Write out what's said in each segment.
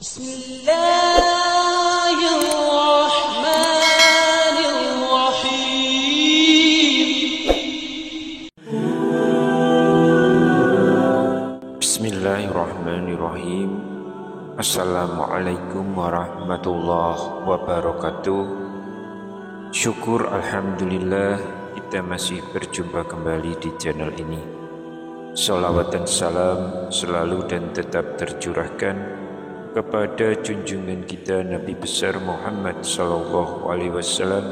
Bismillahirrahmanirrahim. Bismillahirrahmanirrahim. Assalamualaikum warahmatullahi wabarakatuh. Syukur alhamdulillah kita masih berjumpa kembali di channel ini. Salawat dan salam selalu dan tetap tercurahkan kepada junjungan kita Nabi besar Muhammad sallallahu alaihi wasallam.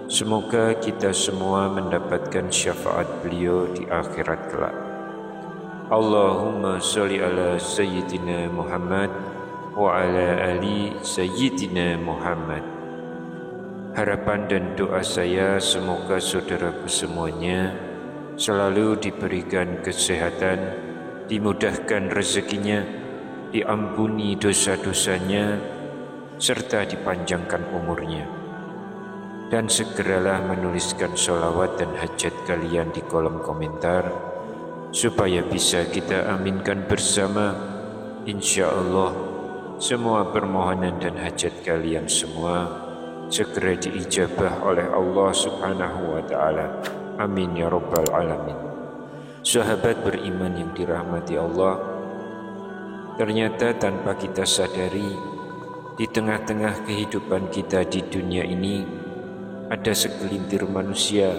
Semoga kita semua mendapatkan syafaat beliau di akhirat kelak. Allahumma sholli ala sayyidina Muhammad wa ala ali sayyidina Muhammad. Harapan dan doa saya semoga saudaraku semuanya selalu diberikan kesehatan, dimudahkan rezekinya, diampuni dosa-dosanya, serta dipanjangkan umurnya. Dan segeralah menuliskan sholawat dan hajat kalian di kolom komentar, supaya bisa kita aminkan bersama. Insya Allah semua permohonan dan hajat kalian semua segera diijabah oleh Allah subhanahu wa ta'ala. Amin ya rabbal alamin. Sahabat beriman yang dirahmati Allah, ternyata tanpa kita sadari, di tengah-tengah kehidupan kita di dunia ini ada segelintir manusia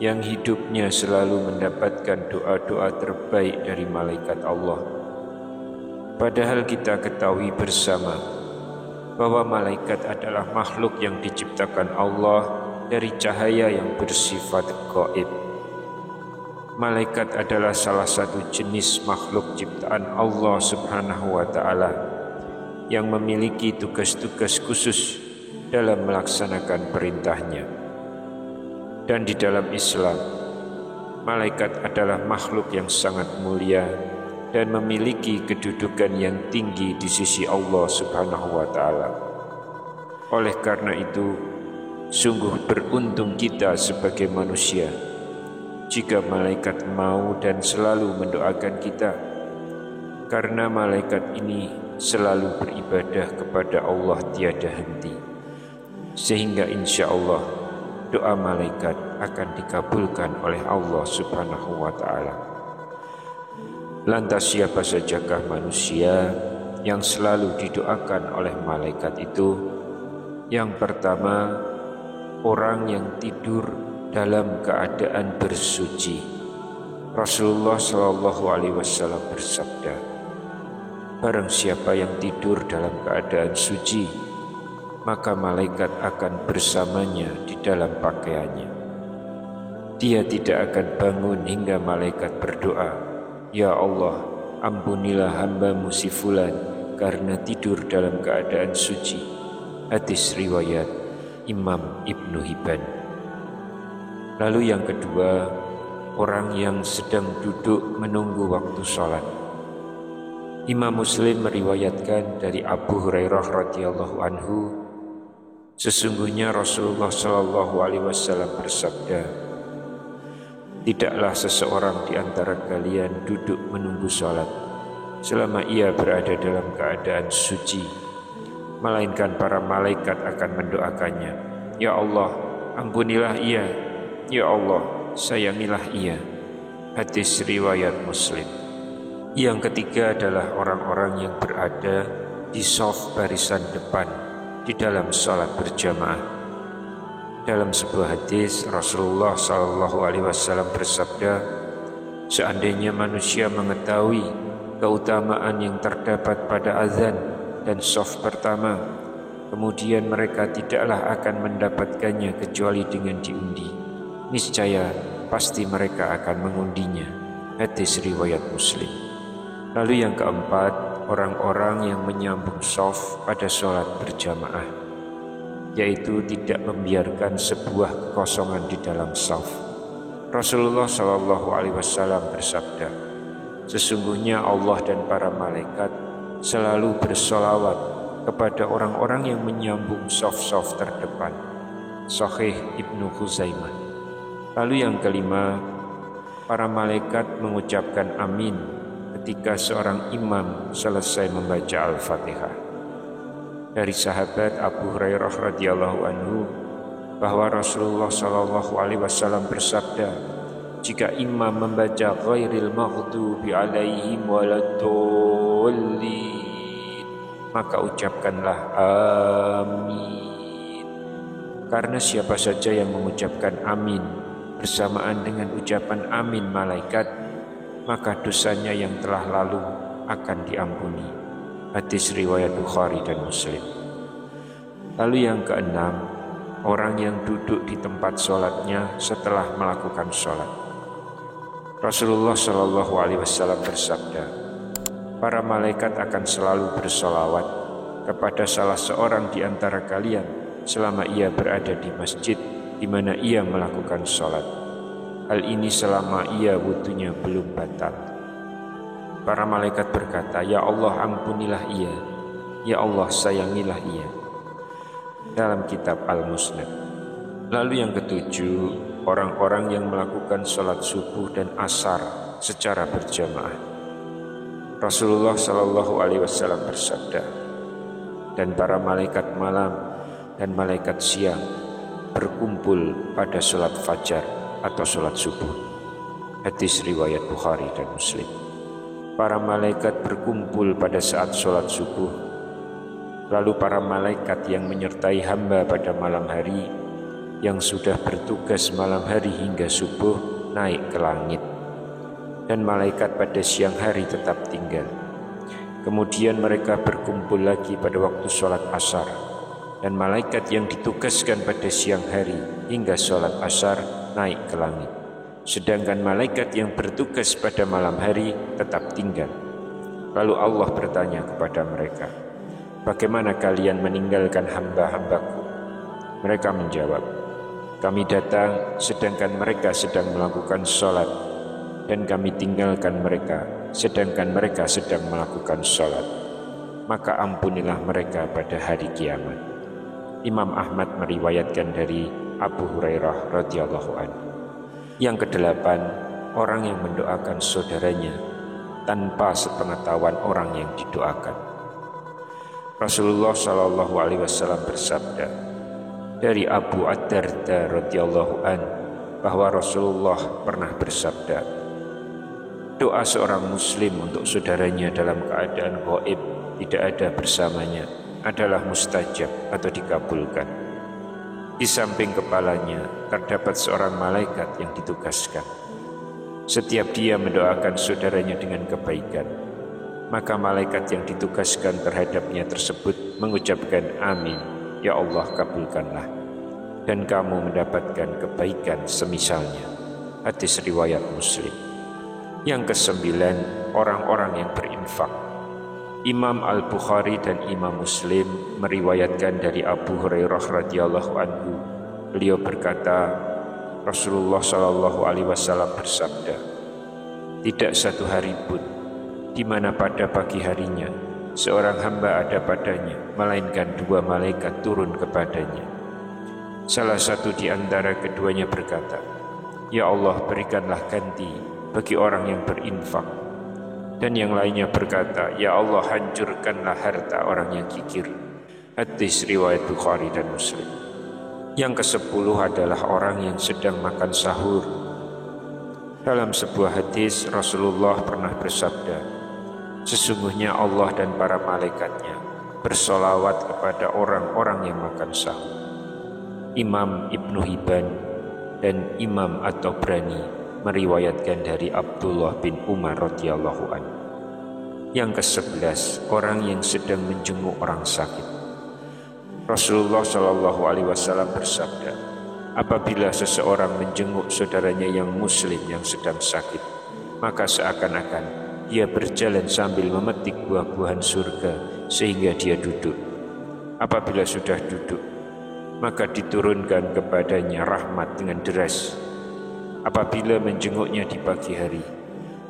yang hidupnya selalu mendapatkan doa-doa terbaik dari malaikat Allah. Padahal kita ketahui bersama bahwa malaikat adalah makhluk yang diciptakan Allah dari cahaya yang bersifat gaib. Malaikat adalah salah satu jenis makhluk ciptaan Allah subhanahu wa ta'ala yang memiliki tugas-tugas khusus dalam melaksanakan perintahnya. Dan di dalam Islam, malaikat adalah makhluk yang sangat mulia dan memiliki kedudukan yang tinggi di sisi Allah subhanahu wa ta'ala. Oleh karena itu, sungguh beruntung kita sebagai manusia jika malaikat mau dan selalu mendoakan kita, karena malaikat ini selalu beribadah kepada Allah tiada henti, sehingga insya Allah doa malaikat akan dikabulkan oleh Allah subhanahu wa ta'ala. Lantas siapa sajakah manusia yang selalu didoakan oleh malaikat itu? Yang pertama, orang yang tidur dalam keadaan bersuci. Rasulullah sallallahu alaihi wasallam bersabda, barang siapa yang tidur dalam keadaan suci, maka malaikat akan bersamanya di dalam pakaiannya. Dia tidak akan bangun hingga malaikat berdoa, ya Allah, ampunilah hamba-Mu si fulan karena tidur dalam keadaan suci. Hadis riwayat Imam Ibnu Hibban. Lalu yang kedua, orang yang sedang duduk menunggu waktu sholat. Imam Muslim meriwayatkan dari Abu Hurairah radhiyallahu anhu, sesungguhnya Rasulullah sallallahu alaihi wasallam bersabda, tidaklah seseorang di antara kalian duduk menunggu sholat selama ia berada dalam keadaan suci, melainkan para malaikat akan mendoakannya, ya Allah, ampunilah ia, ya Allah, sayangilah ia. Hadis riwayat Muslim. Yang ketiga adalah orang-orang yang berada di shaf barisan depan di dalam sholat berjamaah. Dalam sebuah hadis, Rasulullah sallallahu alaihi wasallam bersabda, seandainya manusia mengetahui keutamaan yang terdapat pada azan dan shaf pertama, kemudian mereka tidaklah akan mendapatkannya kecuali dengan diundi, niscaya pasti mereka akan mengundinya. Hadis riwayat Muslim. Lalu yang keempat, orang-orang yang menyambung shaf pada sholat berjamaah, yaitu tidak membiarkan sebuah kekosongan di dalam shaf. Rasulullah sallallahu alaihi wasallam bersabda, sesungguhnya Allah dan para malaikat selalu bersolawat kepada orang-orang yang menyambung shaf-shaf terdepan. Sahih Ibnu Khuzaimah. Lalu yang kelima, para malaikat mengucapkan amin ketika seorang imam selesai membaca Al-Fatihah. dari sahabat Abu Hurairah radhiyallahu anhu bahwa Rasulullah sallallahu alaihi wasallam bersabda, jika imam membaca ghairil maghdubi alaihim waladdallin, maka ucapkanlah amin. Karena siapa saja yang mengucapkan amin bersamaan dengan ucapan amin malaikat, maka dosanya yang telah lalu akan diampuni. Hadis riwayat Bukhari dan Muslim. Lalu yang keenam, orang yang duduk di tempat sholatnya setelah melakukan sholat. Rasulullah Shallallahu Alaihi Wasallam bersabda, para malaikat akan selalu bersolawat kepada salah seorang di antara kalian selama ia berada di masjid di mana ia melakukan sholat. Hal ini selama ia wudunya belum batal. Para malaikat berkata, ya Allah ampunilah ia, ya Allah sayangilah ia. Dalam kitab Al-Musnad. Lalu yang ketujuh, orang-orang yang melakukan sholat subuh dan asar secara berjamaah. Rasulullah Shallallahu Alaihi Wasallam bersabda, dan para malaikat malam dan malaikat siang berkumpul pada sholat fajar atau sholat subuh. Hadis riwayat Bukhari dan Muslim. Para malaikat berkumpul pada saat sholat subuh. Lalu para malaikat yang menyertai hamba pada malam hari, yang sudah bertugas malam hari hingga subuh, naik ke langit. Dan malaikat pada siang hari tetap tinggal. Kemudian mereka berkumpul lagi pada waktu sholat asar. Dan malaikat yang ditugaskan pada siang hari hingga sholat asar naik ke langit. Sedangkan malaikat yang bertugas pada malam hari tetap tinggal. Lalu Allah bertanya kepada mereka, bagaimana kalian meninggalkan hamba-hambaku? Mereka menjawab, kami datang sedangkan mereka sedang melakukan sholat, dan kami tinggalkan mereka sedangkan mereka sedang melakukan sholat. Maka ampunilah mereka pada hari kiamat. Imam Ahmad meriwayatkan dari Abu Hurairah radhiyallahu anhu. Yang kedelapan, orang yang mendoakan saudaranya tanpa sepengetahuan orang yang didoakan. Rasulullah Shallallahu Alaihi Wasallam bersabda dari Abu Ad-Darda radhiyallahu anhu bahwa Rasulullah pernah bersabda, doa seorang muslim untuk saudaranya dalam keadaan ghaib tidak ada bersamanya adalah mustajab atau dikabulkan. Di samping kepalanya terdapat seorang malaikat yang ditugaskan. Setiap dia mendoakan saudaranya dengan kebaikan, maka malaikat yang ditugaskan terhadapnya tersebut mengucapkan amin, ya Allah kabulkanlah, dan kamu mendapatkan kebaikan semisalnya. Hadis riwayat Muslim. Yang kesembilan, orang-orang yang berinfak. Imam Al-Bukhari dan Imam Muslim meriwayatkan dari Abu Hurairah radhiyallahu anhu. Beliau berkata, Rasulullah Shallallahu Alaihi Wasallam bersabda, tidak satu hari pun di mana pada pagi harinya seorang hamba ada padanya, melainkan dua malaikat turun kepadanya. Salah satu di antara keduanya berkata, ya Allah berikanlah ganti bagi orang yang berinfak. Dan yang lainnya berkata, ya Allah hancurkanlah harta orang yang kikir. Hadis riwayat Bukhari dan Muslim. Yang ke-10 adalah orang yang sedang makan sahur. Dalam sebuah hadis Rasulullah pernah bersabda, sesungguhnya Allah dan para malaikatnya bersolawat kepada orang-orang yang makan sahur. Imam Ibnu Hibban dan Imam At-Tabrani meriwayatkan dari Abdullah bin Umar radhiyallahu anhu. Yang ke-11, orang yang sedang menjenguk orang sakit. Rasulullah Shallallahu Alaihi Wasallam bersabda, apabila seseorang menjenguk saudaranya yang muslim yang sedang sakit, maka seakan-akan dia berjalan sambil memetik buah-buahan surga sehingga dia duduk. Apabila sudah duduk, maka diturunkan kepadanya rahmat dengan deras. Apabila menjenguknya di pagi hari,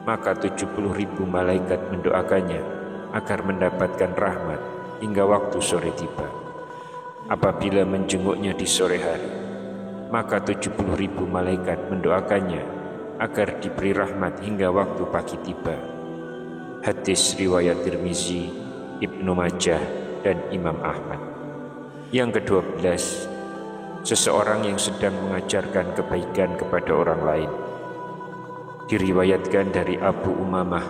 maka 70.000 malaikat mendoakannya agar mendapatkan rahmat hingga waktu sore tiba. Apabila menjenguknya di sore hari, maka 70.000 malaikat mendoakannya agar diberi rahmat hingga waktu pagi tiba. Hadis riwayat Tirmizi, Ibnu Majah, dan Imam Ahmad. Yang ke-12, seseorang yang sedang mengajarkan kebaikan kepada orang lain. Diriwayatkan dari Abu Umamah,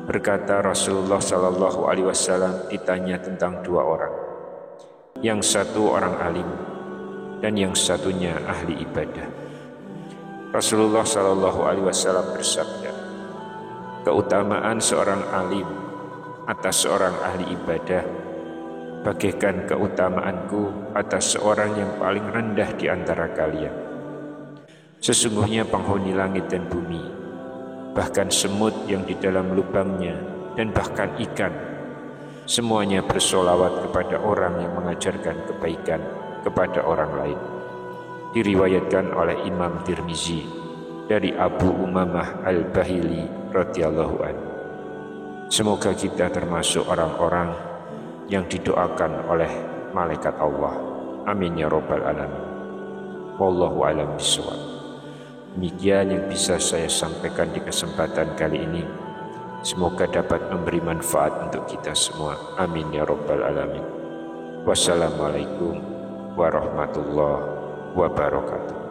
berkata Rasulullah SAW ditanya tentang dua orang. Yang satu orang alim dan yang satunya ahli ibadah. Rasulullah SAW bersabda, keutamaan seorang alim atas seorang ahli ibadah bagaikan keutamaanku atas seorang yang paling rendah di antara kalian. Sesungguhnya penghuni langit dan bumi, bahkan semut yang di dalam lubangnya, dan bahkan ikan, semuanya bersolawat kepada orang yang mengajarkan kebaikan kepada orang lain. Diriwayatkan oleh Imam Tirmizi dari Abu Umamah Al-Bahili radhiyallahu anhu. Semoga kita termasuk orang-orang yang didoakan oleh malaikat Allah. Amin ya rabbal alamin. Wallahu a'lam bishawab. Demikian yang bisa saya sampaikan di kesempatan kali ini. Semoga dapat memberi manfaat untuk kita semua. Amin ya rabbal alamin. Wassalamualaikum warahmatullahi wabarakatuh.